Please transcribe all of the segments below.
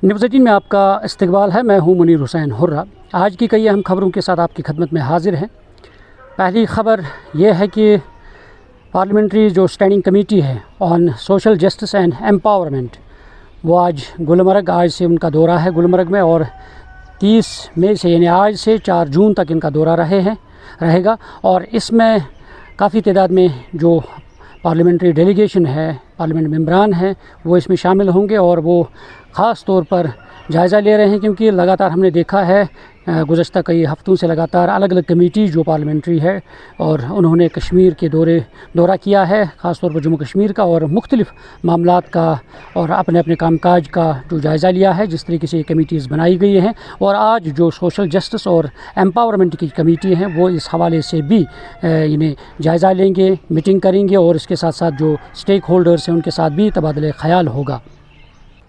News 18 में आपका इस्तकबाल है। मैं हूं मुनीर हुसैन हुर्रा। आज की कई अहम खबरों के साथ आपकी खिदमत में हाजिर हैं। पहली खबर यह है कि पार्लियामेंट्री जो स्टैंडिंग कमेटी है on social justice and empowerment, वो आज गुलमर्ग, आज से उनका दौरा है गुलमर्ग में, और 30 मई से यानी आज से 4 जून तक इनका दौरा रहेगा। और इसमें काफ़ी तादाद में जो पार्लियामेंट्री डेलीगेशन है, पार्लियामेंट मेंबरान हैं, वो इसमें शामिल होंगे और वो ख़ास तौर पर जायज़ा ले रहे हैं, क्योंकि लगातार हमने देखा है गुज़श्ता कई हफ़्तों से लगातार अलग अलग कमेटी जो पार्लियामेंट्री है और उन्होंने कश्मीर के दौरा किया है, ख़ास तौर पर जम्मू कश्मीर का, और मुख्तलिफ़ मामलात का और अपने अपने कामकाज का जो जायज़ा लिया है, जिस तरीके से ये कमेटीज़ बनाई गई हैं। और आज जो सोशल जस्टिस और एम्पावरमेंट की कमेटी हैं वो इस हवाले से भी इन्हें जायज़ा लेंगे, मीटिंग करेंगे, और इसके साथ साथ जो स्टेक होल्डर्स हैं उनके साथ भी तबादले ख़याल होगा।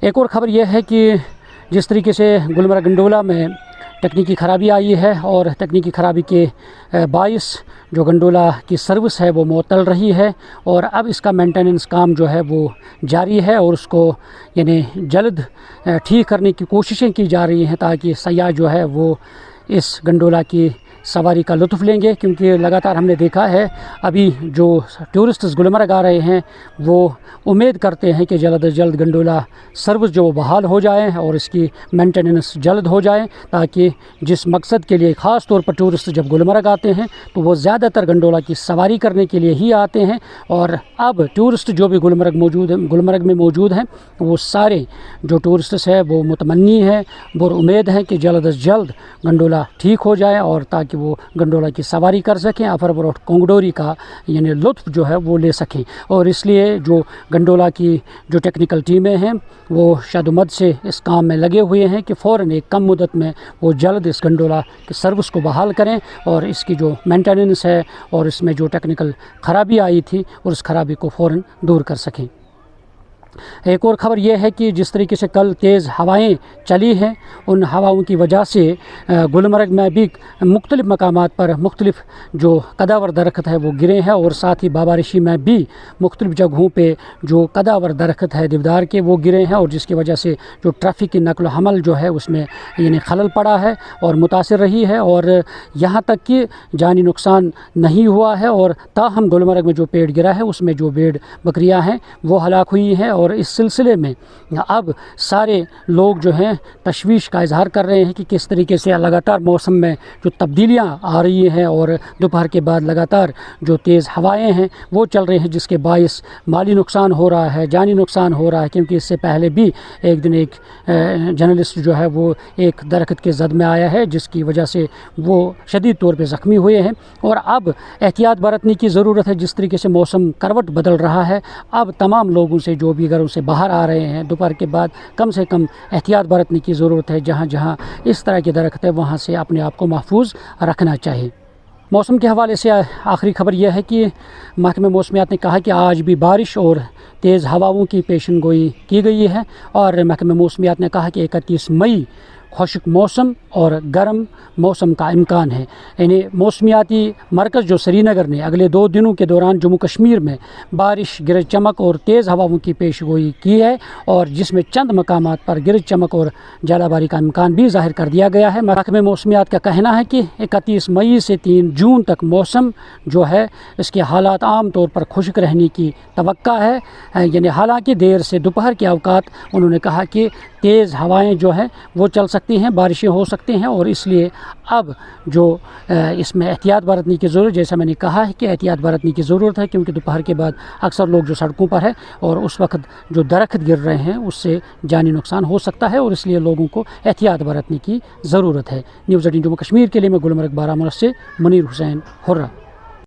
एक और ख़बर यह है कि जिस तरीके से गुलमर्ग गंडोला में तकनीकी ख़राबी आई है और तकनीकी ख़राबी के बाइस जो गंडोला की सर्विस है वो मुअत्तल रही है, और अब इसका मेंटेनेंस काम जो है वो जारी है और उसको यानी जल्द ठीक करने की कोशिशें की जा रही हैं, ताकि सयाह जो है वो इस गंडोला की सवारी का लुत्फ़ लेंगे। क्योंकि लगातार हमने देखा है अभी जो टूरिस्ट्स गुलमर्ग आ रहे हैं वो उम्मीद करते हैं कि जल्द अज जल्द गंडोला सर्विस जो बहाल हो जाए और इसकी मेंटेनेंस जल्द हो जाए, ताकि जिस मकसद के लिए ख़ास तौर पर टूरिस्ट जब गुलमर्ग आते हैं तो वो ज़्यादातर गंडोला की सवारी करने के लिए ही आते हैं। और अब टूरिस्ट जो भी गुलमर्ग में मौजूद हैं वो सारे जो टूरिस्ट्स हैं वो मुतमन्नी हैं, वो उम्मीद है कि जल्द अज जल्द गंडोला ठीक हो जाए और ताकि वो गंडोला की सवारी कर सकें, अफर कोंगडोरी का यानी लुत्फ़ जो है वो ले सकें। और इसलिए जो गंडोला की जो टेक्निकल टीमें हैं वो शादुमद से इस काम में लगे हुए हैं कि फ़ौरन एक कम मुद्दत में वो जल्द इस गंडोला की सर्विस को बहाल करें और इसकी जो मेंटेनेंस है और इसमें जो टेक्निकल ख़राबी आई थी और उस ख़राबी को फ़ौरन दूर कर सकें। एक और ख़बर यह है कि जिस तरीके से कल तेज़ हवाएं चली हैं, उन हवाओं की वजह से गुलमर्ग में भी मुख्तलिफ़ मकामात पर मुख्तलिफ़ जो कदावर दरख्त है वो गिरे हैं, और साथ ही बाबा रिशी में भी मुख्तलिफ़ जगहों पे जो कदावर दरख्त है देवदार के वो गिरे हैं, और जिसकी वजह से जो ट्रैफिक की नकल हमल जो है उसमें यानी खलल पड़ा है और मुतासिर रही है। और यहाँ तक कि जानी नुकसान नहीं हुआ है, और ताहम गुलमर्ग में जो पेड़ गिरा है उसमें जो भेड़ बकरियाँ हैं वो हलाक हुई हैं। और इस सिलसिले में अब सारे लोग जो हैं तशवीश का इजहार कर रहे हैं कि किस तरीके से लगातार मौसम में जो तब्दीलियां आ रही हैं और दोपहर के बाद लगातार जो तेज़ हवाएं हैं वो चल रही हैं, जिसके बायस माली नुकसान हो रहा है, जानी नुकसान हो रहा है। क्योंकि इससे पहले भी एक दिन एक जर्नलिस्ट जो है वो एक दरख्त के जद में आया है, जिसकी वजह से वो शदीद तौर पर ज़ख्मी हुए हैं। और अब एहतियात बरतने की ज़रूरत है। जिस तरीके से मौसम करवट बदल रहा है, अब तमाम लोगों से जो भी घरों से बाहर आ रहे हैं दोपहर के बाद कम से कम एहतियात बरतने की ज़रूरत है। जहाँ जहाँ इस तरह के दरख्त है वहाँ से अपने आप को महफूज रखना चाहिए। मौसम के हवाले से आखिरी खबर यह है कि महकमे मौसमियात ने कहा कि आज भी बारिश और तेज़ हवाओं की पेशन गोई की गई है, और महकमे मौसमियात ने कहा कि 31 मई खुश्क मौसम और गर्म मौसम का इम्कान है। यानी मौसमियाती मरकज़ जो श्रीनगर ने अगले 2 दिनों के दौरान जम्मू कश्मीर में बारिश, गरज चमक और तेज़ हवाओं की पेशगोई की है, और जिसमें चंद मकामात पर गरज चमक और जलाबारी का इम्कान भी जाहिर कर दिया गया है। महकमे मौसमियात का कहना है कि 31 मई से 3 जून तक मौसम जो है इसके हालात आम तौर पर खुश्क रहने की तवक्का है। यानी हालांकि देर से दोपहर के अवकात उन्होंने कहा कि तेज़ हवाएं जो हैं वो चल सकती हैं, बारिशें हो सकती हैं, और इसलिए अब जो इसमें एहतियात बरतने की ज़रूरत, जैसा मैंने कहा है कि एहतियात बरतने की ज़रूरत है, क्योंकि दोपहर के बाद अक्सर लोग जो सड़कों पर है और उस वक्त जो दरख्त गिर रहे हैं उससे जानी नुकसान हो सकता है, और इसलिए लोगों को एहतियात बरतने की ज़रूरत है। न्यूज़ 18 जम्मू कश्मीर के लिए मैं गुलमर्ग बारामूला से मुनीर हुसैन हुर्रा।